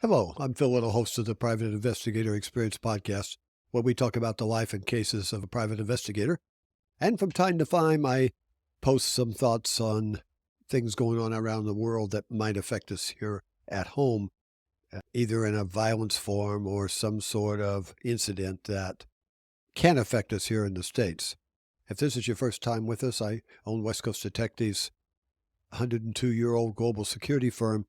Hello, I'm Phil Little, host of the Private Investigator Experience podcast, where we talk about the life and cases of a private investigator. And from time to time, I post some thoughts on things going on around the world that might affect us here at home, either in a violence form or some sort of incident that can affect us here in the States. If this is your first time with us, I own West Coast Detectives, a 102-year-old global security firm,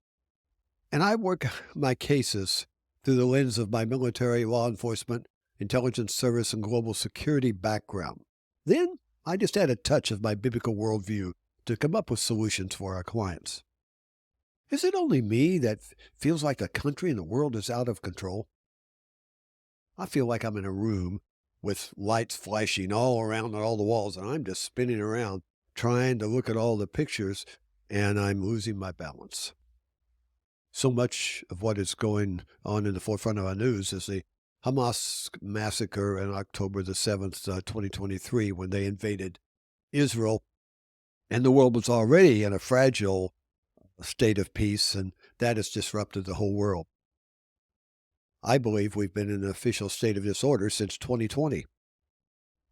and I work my cases through the lens of my military, law enforcement, intelligence service, and global security background. Then I just add a touch of my biblical worldview to come up with solutions for our clients. Is it only me that feels like the country and the world is out of control? I feel like I'm in a room with lights flashing all around on all the walls, and I'm just spinning around trying to look at all the pictures, and I'm losing my balance. So much of what is going on in the forefront of our news is the Hamas massacre on October the 7th, 2023, when they invaded Israel. And the world was already in a fragile state of peace, and that has disrupted the whole world. I believe we've been in an official state of disorder since 2020.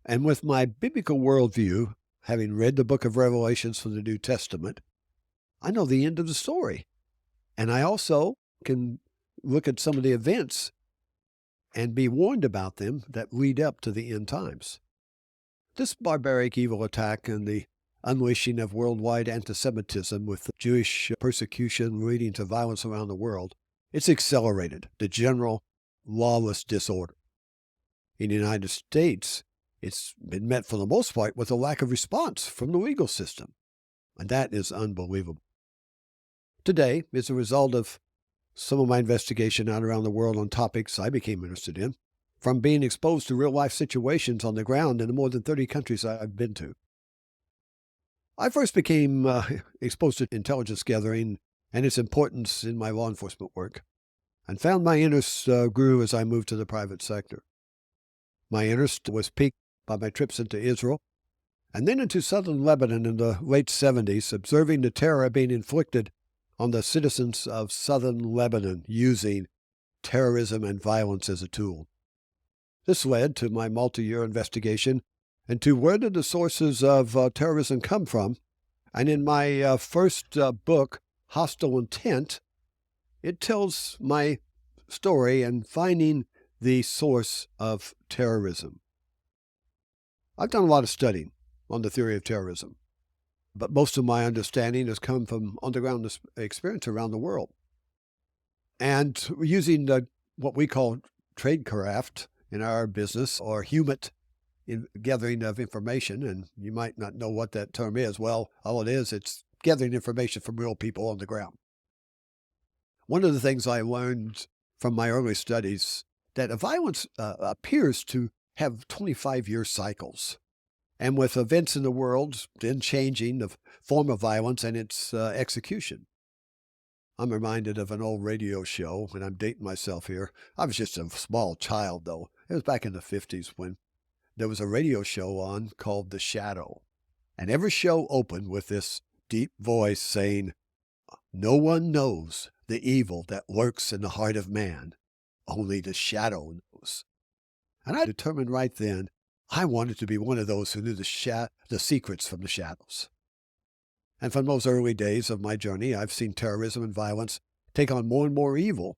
And with my biblical worldview, having read the book of Revelations from the New Testament, I know the end of the story. And I also can look at some of the events and be warned about them that lead up to the end times. This barbaric evil attack and the unleashing of worldwide anti-Semitism with Jewish persecution leading to violence around the world, it's accelerated the general lawless disorder. In the United States, it's been met for the most part with a lack of response from the legal system. And that is unbelievable. Today, as a result of some of my investigation out around the world on topics I became interested in, from being exposed to real-life situations on the ground in the more than 30 countries I've been to. I first became exposed to intelligence gathering and its importance in my law enforcement work, and found my interest grew as I moved to the private sector. My interest was piqued by my trips into Israel, and then into southern Lebanon in the late 70s, observing the terror being inflicted on the citizens of southern Lebanon using terrorism and violence as a tool. This led to my multi-year investigation into where did the sources of terrorism come from. And in my first book, Hostile Intent, it tells my story and finding the source of terrorism. I've done a lot of studying on the theory of terrorism, but most of my understanding has come from on-the-ground experience around the world. And using what we call tradecraft in our business, or HUMIT, in gathering of information, and you might not know what that term is. Well, all it is, it's gathering information from real people on the ground. One of the things I learned from my early studies, that violence appears to have 25-year cycles. And with events in the world then changing the form of violence and its execution. I'm reminded of an old radio show, and I'm dating myself here. I was just a small child, though. It was back in the 50s when there was a radio show on called The Shadow. And every show opened with this deep voice saying, "No one knows the evil that lurks in the heart of man. Only the shadow knows." And I determined right then I wanted to be one of those who knew the secrets from the shadows. And from those early days of my journey, I've seen terrorism and violence take on more and more evil.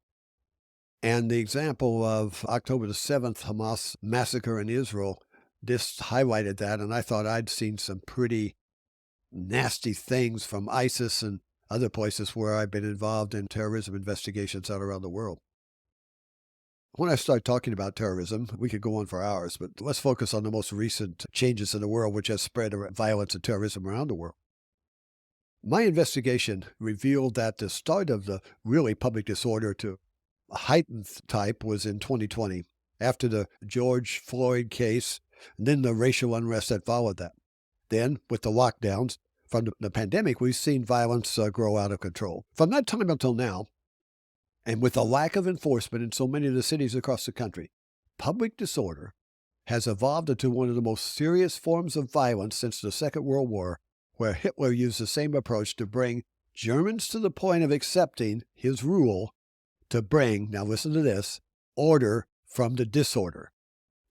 And the example of October the 7th Hamas massacre in Israel just highlighted that, and I thought I'd seen some pretty nasty things from ISIS and other places where I've been involved in terrorism investigations out around the world. When I start talking about terrorism, we could go on for hours, but let's focus on the most recent changes in the world which has spread violence and terrorism around the world. My investigation revealed that the start of the really public disorder to a heightened type was in 2020, after the George Floyd case, and then the racial unrest that followed that. Then, with the lockdowns from the pandemic, we've seen violence grow out of control. From that time until now, and with a lack of enforcement in so many of the cities across the country, public disorder has evolved into one of the most serious forms of violence since the Second World War, where Hitler used the same approach to bring Germans to the point of accepting his rule to bring, now listen to this, order from the disorder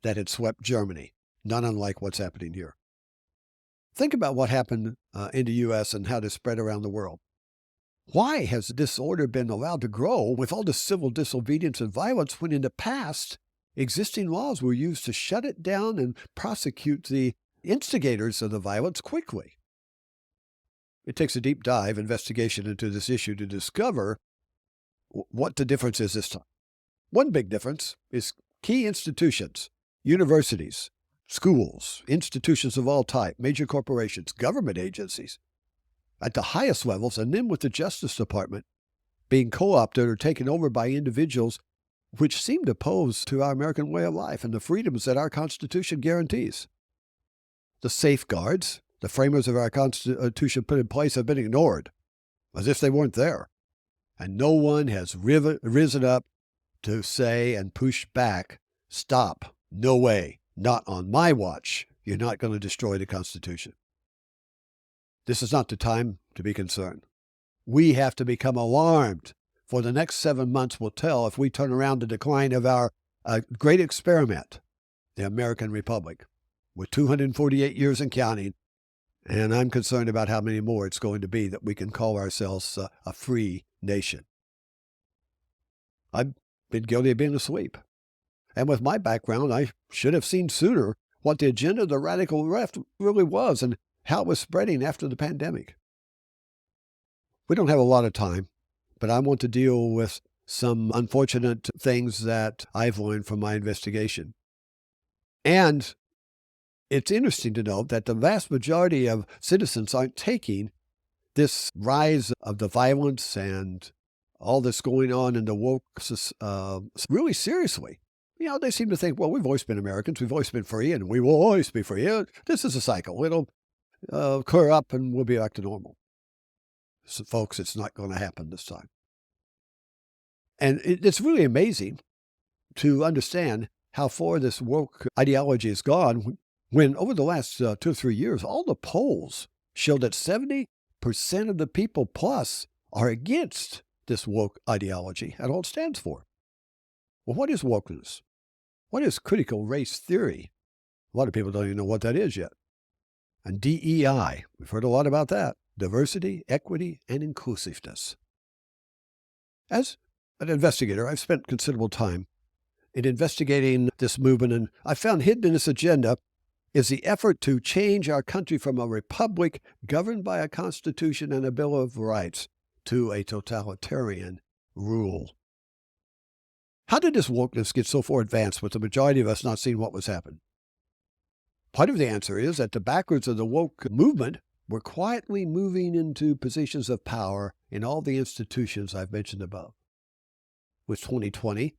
that had swept Germany, not unlike what's happening here. Think about what happened in the U.S. and how this spread around the world. Why has disorder been allowed to grow with all this civil disobedience and violence when in the past, existing laws were used to shut it down and prosecute the instigators of the violence quickly? It takes a deep dive investigation into this issue to discover what the difference is this time. One big difference is key institutions, universities, schools, institutions of all type, major corporations, government agencies, at the highest levels, and then with the Justice Department being co-opted or taken over by individuals which seem to oppose to our American way of life and the freedoms that our Constitution guarantees. The safeguards the framers of our Constitution put in place have been ignored, as if they weren't there. And no one has risen up to say and push back, stop, no way, not on my watch. You're not going to destroy the Constitution. This is not the time to be concerned. We have to become alarmed, for the next 7 months will tell if we turn around the decline of our great experiment, the American Republic, with 248 years and counting. And I'm concerned about how many more it's going to be that we can call ourselves a free nation. I've been guilty of being asleep. And with my background, I should have seen sooner what the agenda of the radical left really was and how it was spreading after the pandemic. We don't have a lot of time, but I want to deal with some unfortunate things that I've learned from my investigation. And it's interesting to note that the vast majority of citizens aren't taking this rise of the violence and all this going on in the woke really seriously. You know, they seem to think, well, we've always been Americans, we've always been free, and we will always be free. This is a cycle. It'll clear up and we'll be back to normal. So, folks, it's not going to happen this time. And it's really amazing to understand how far this woke ideology has gone when over the last 2 or 3 years, all the polls show that 70% of the people plus are against this woke ideology and all it stands for. Well, what is wokeness? What is critical race theory? A lot of people don't even know what that is yet. And DEI, we've heard a lot about that. Diversity, equity, and inclusiveness. As an investigator, I've spent considerable time in investigating this movement, and I found hidden in this agenda is the effort to change our country from a republic governed by a constitution and a Bill of Rights to a totalitarian rule. How did this wokeness get so far advanced with the majority of us not seeing what was happening? Part of the answer is that the backers of the woke movement were quietly moving into positions of power in all the institutions I've mentioned above. With 2020,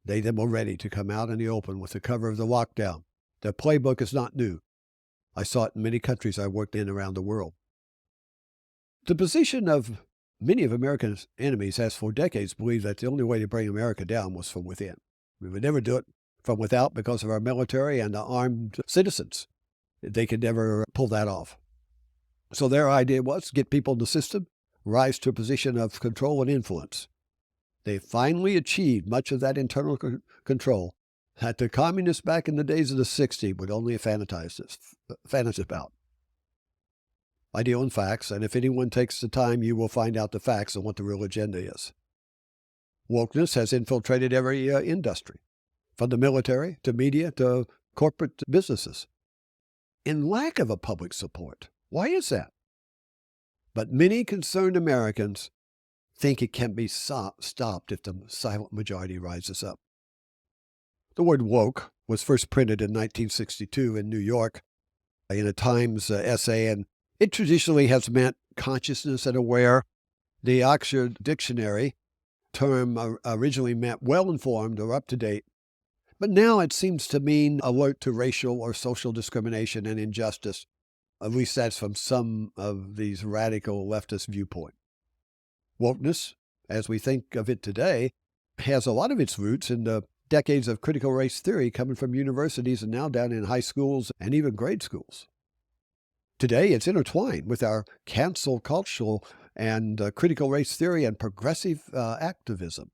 they then were ready to come out in the open with the cover of the lockdown. Their playbook is not new. I saw it in many countries I worked in around the world. The position of many of America's enemies has for decades believed that the only way to bring America down was from within. We would never do it from without because of our military and the armed citizens. They could never pull that off. So their idea was to get people in the system, rise to a position of control and influence. They finally achieved much of that internal control that the communists back in the days of the 60s would only fantasize about. I deal in facts, and if anyone takes the time, you will find out the facts on what the real agenda is. Wokeness has infiltrated every industry, from the military to media to corporate businesses, in lack of a public support. Why is that? But many concerned Americans think it can be stopped if the silent majority rises up. The word woke was first printed in 1962 in New York in a Times essay, and it traditionally has meant consciousness and aware. The Oxford Dictionary term originally meant well-informed or up-to-date, but now it seems to mean alert to racial or social discrimination and injustice. At least that's from some of these radical leftist viewpoints. Wokeness, as we think of it today, has a lot of its roots in the decades of critical race theory coming from universities and now down in high schools and even grade schools. Today, it's intertwined with our cancel cultural and critical race theory and progressive activism.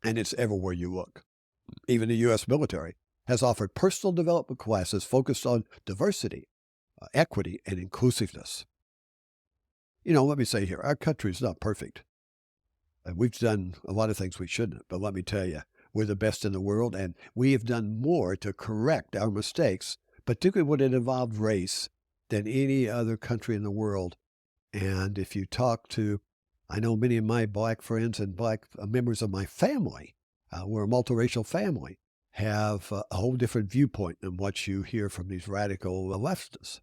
and it's everywhere you look. Even the U.S. military has offered personal development classes focused on diversity, equity, and inclusiveness. Let me say here, our country is not perfect. We've done a lot of things we shouldn't, but let me tell you, we're the best in the world, and we have done more to correct our mistakes, particularly when it involved race, than any other country in the world. And if you talk to, I know many of my black friends and black members of my family, we're a multiracial family, have a whole different viewpoint than what you hear from these radical leftists.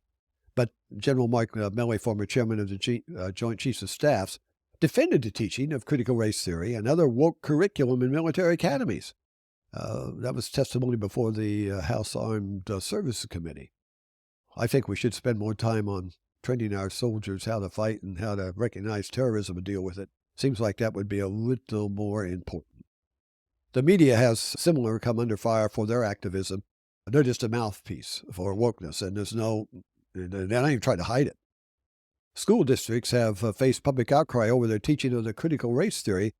But General Mark Milley, former chairman of the Joint Chiefs of Staffs, defended the teaching of critical race theory and other woke curriculum in military academies. That was testimony before the House Armed Services Committee. I think we should spend more time on training our soldiers how to fight and how to recognize terrorism and deal with it. Seems like that would be a little more important. The media has similar come under fire for their activism. They're just a mouthpiece for wokeness, and they're not even trying to hide it. School districts have faced public outcry over their teaching of the critical race theory,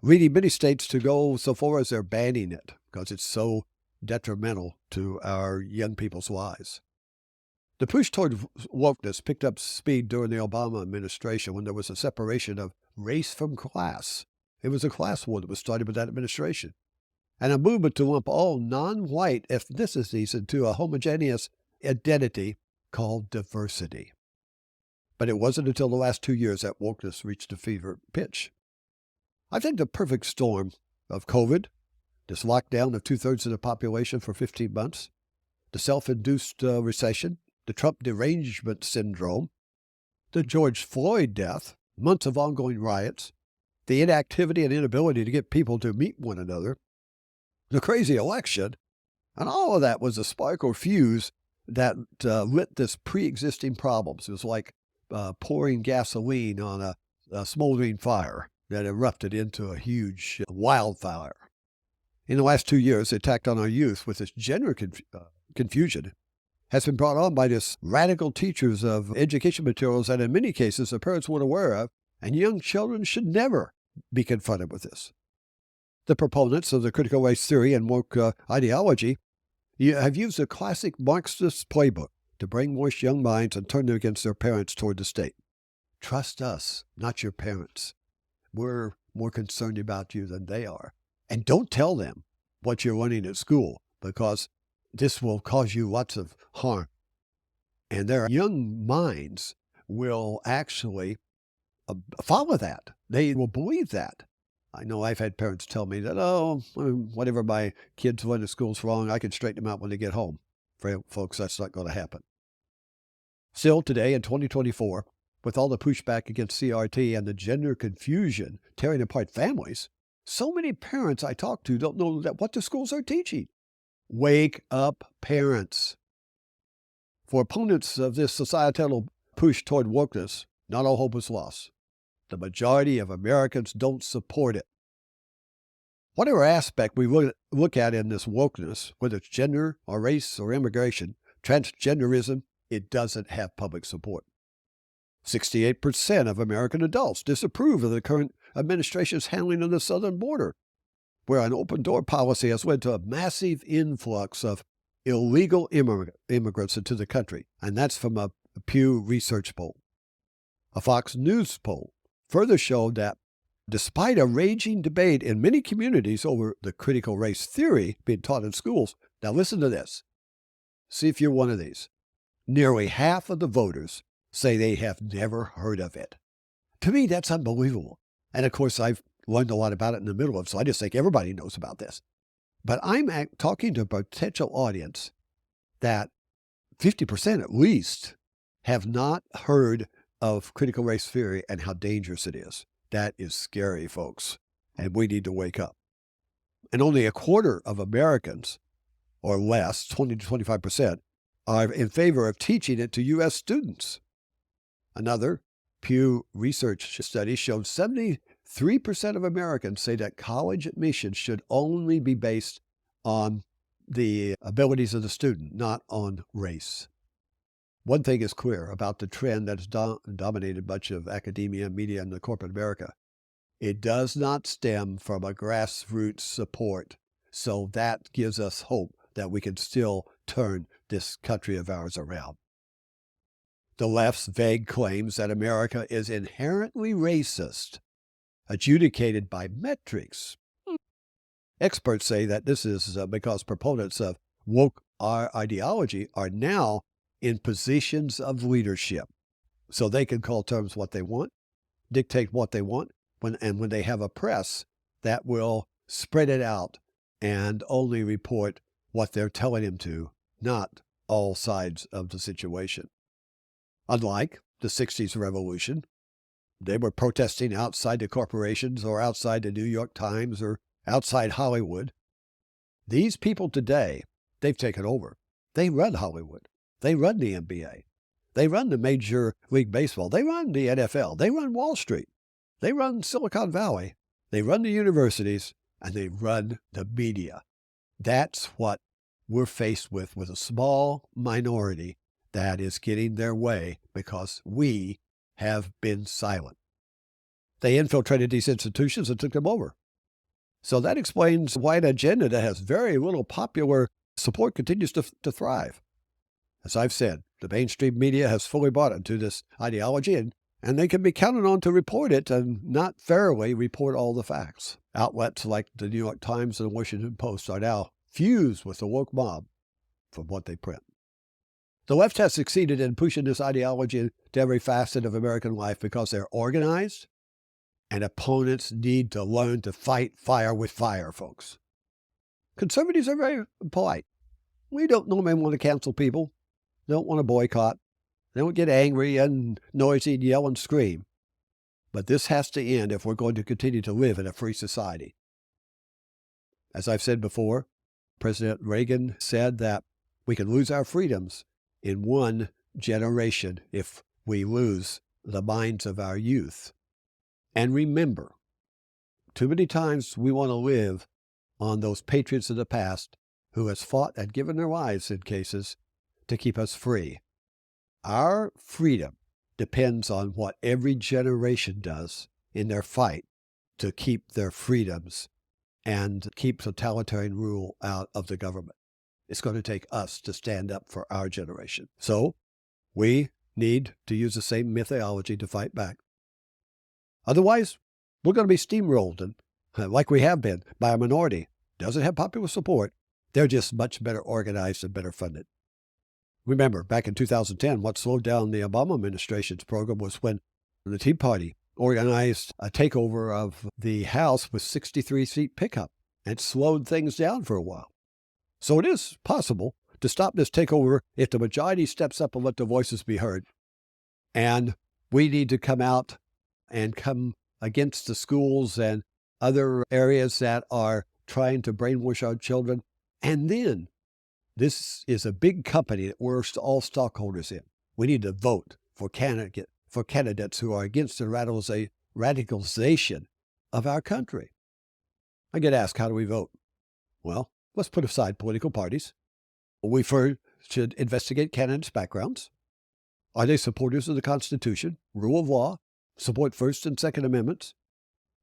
leading many states to go so far as they're banning it because it's so detrimental to our young people's lives. The push toward wokeness picked up speed during the Obama administration when there was a separation of race from class. It was a class war that was started by that administration, and a movement to lump all non-white ethnicities into a homogeneous identity called diversity. But it wasn't until the last 2 years that wokeness reached a fever pitch. I think the perfect storm of COVID, this lockdown of 2/3 of the population for 15 months, the self-induced recession, the Trump derangement syndrome, the George Floyd death, months of ongoing riots, the inactivity and inability to get people to meet one another, the crazy election, and all of that was a spark or fuse that lit this pre-existing problems. It was like pouring gasoline on a smoldering fire that erupted into a huge wildfire. In the last 2 years, the attack on our youth with this gender confusion has been brought on by this radical teachers of education materials that in many cases the parents weren't aware of, and young children should never be confronted with this. The proponents of the critical race theory and woke ideology have used a classic Marxist playbook to brainwash young minds and turn them against their parents toward the state. Trust us, not your parents. We're more concerned about you than they are. And don't tell them what you're learning at school, because this will cause you lots of harm. And their young minds will actually follow that. They will believe that. I know I've had parents tell me that, whatever my kids learn at school's wrong, I can straighten them out when they get home. For folks, that's not going to happen. Still today in 2024, with all the pushback against CRT and the gender confusion tearing apart families, so many parents I talk to don't know that what the schools are teaching. Wake up, parents. For opponents of this societal push toward wokeness, not all hope is lost. The majority of Americans don't support it. Whatever aspect we look at in this wokeness, whether it's gender or race or immigration, transgenderism, it doesn't have public support. 68% of American adults disapprove of the current administration's handling of the southern border, where an open-door policy has led to a massive influx of illegal immigrants into the country, and that's from a Pew Research poll. A Fox News poll further showed that despite a raging debate in many communities over the critical race theory being taught in schools, now listen to this. See if you're one of these. Nearly half of the voters say they have never heard of it. To me, that's unbelievable. And of course, I've learned a lot about it in the middle of it, so I just think everybody knows about this. But I'm talking to a potential audience that 50% at least have not heard of critical race theory and how dangerous it is. That is scary, folks, and we need to wake up. And only a quarter of Americans, or less, 20 to 25%, are in favor of teaching it to U.S. students. Another Pew Research study showed 73% of Americans say that college admission should only be based on the abilities of the student, not on race. One thing is clear about the trend that has dominated much of academia, media, and the corporate America. It does not stem from a grassroots support. So that gives us hope that we can still turn this country of ours around. The left's vague claims that America is inherently racist, adjudicated by metrics. Experts say that this is because proponents of woke ideology are now in positions of leadership. So they can call terms what they want, dictate what they want, and when they have a press that will spread it out and only report what they're telling him to, not all sides of the situation. Unlike the 60s revolution, they were protesting outside the corporations or outside the New York Times or outside Hollywood. These people today, they've taken over. They run Hollywood. They run the NBA. They run the Major League Baseball. They run the NFL. They run Wall Street. They run Silicon Valley. They run the universities, and they run the media. That's what we're faced with a small minority that is getting their way because we have been silent. They infiltrated these institutions and took them over. So that explains why an agenda that has very little popular support continues to thrive. As I've said, the mainstream media has fully bought into this ideology, and they can be counted on to report it and not fairly report all the facts. Outlets like the New York Times and the Washington Post are now fused with the woke mob from what they print. The left has succeeded in pushing this ideology into every facet of American life because they're organized, and opponents need to learn to fight fire with fire, folks. Conservatives are very polite. We don't normally want to cancel people. They don't want to boycott. They don't get angry and noisy and yell and scream. But this has to end if we're going to continue to live in a free society. As I've said before, President Reagan said that we can lose our freedoms in one generation if we lose the minds of our youth. And remember, too many times we want to live on those patriots of the past who has fought and given their lives in cases to keep us free. Our freedom depends on what every generation does in their fight to keep their freedoms and keep totalitarian rule out of the government. It's going to take us to stand up for our generation. So we need to use the same methodology to fight back. Otherwise, we're going to be steamrolled, and like we have been, by a minority. Doesn't have popular support. They're just much better organized and better funded. Remember, back in 2010, what slowed down the Obama administration's program was when the Tea Party organized a takeover of the House with 63-seat pickup and slowed things down for a while. So it is possible to stop this takeover if the majority steps up and let their voices be heard. And we need to come out and come against the schools and other areas that are trying to brainwash our children. And then, this is a big company that we're all stockholders in. We need to vote for candidates who are against the radicalization of our country. I get asked, how do we vote? Well, let's put aside political parties. We first should investigate candidates' backgrounds. Are they supporters of the Constitution, rule of law, support First and Second Amendments,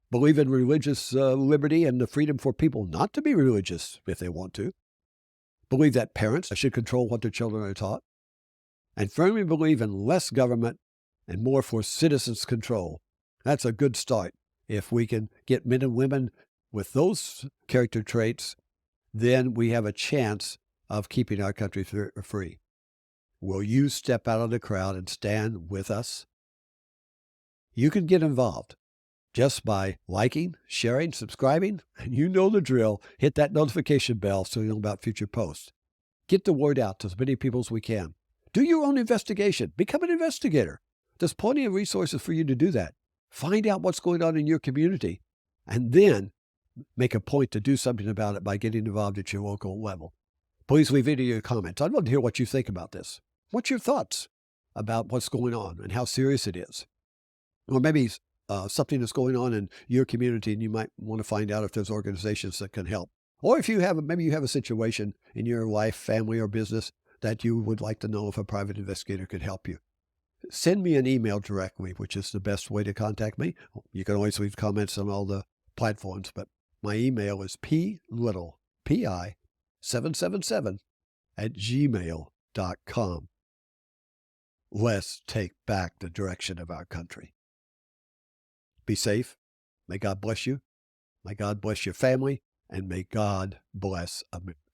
believe in religious liberty and the freedom for people not to be religious if they want to, believe that parents should control what their children are taught, and firmly believe in less government and more for citizens' control. That's a good start. If we can get men and women with those character traits, then we have a chance of keeping our country free. Will you step out of the crowd and stand with us? You can get involved just by liking, sharing, subscribing, and you know the drill. Hit that notification bell so you know about future posts. Get the word out to as many people as we can. Do your own investigation. Become an investigator. There's plenty of resources for you to do that. Find out what's going on in your community, and then make a point to do something about it by getting involved at your local level. Please leave any of your comments. I'd love to hear what you think about this. What's your thoughts about what's going on and how serious it is? Or maybe something that's going on in your community and you might want to find out if there's organizations that can help. Or if you have, maybe you have a situation in your life, family, or business that you would like to know if a private investigator could help you. send me an email directly, which is the best way to contact me. You can always leave comments on all the platforms, but my email is plittle, P-I, 777 at gmail.com. Let's take back the direction of our country. Be safe. May God bless you. May God bless your family. And may God bless America.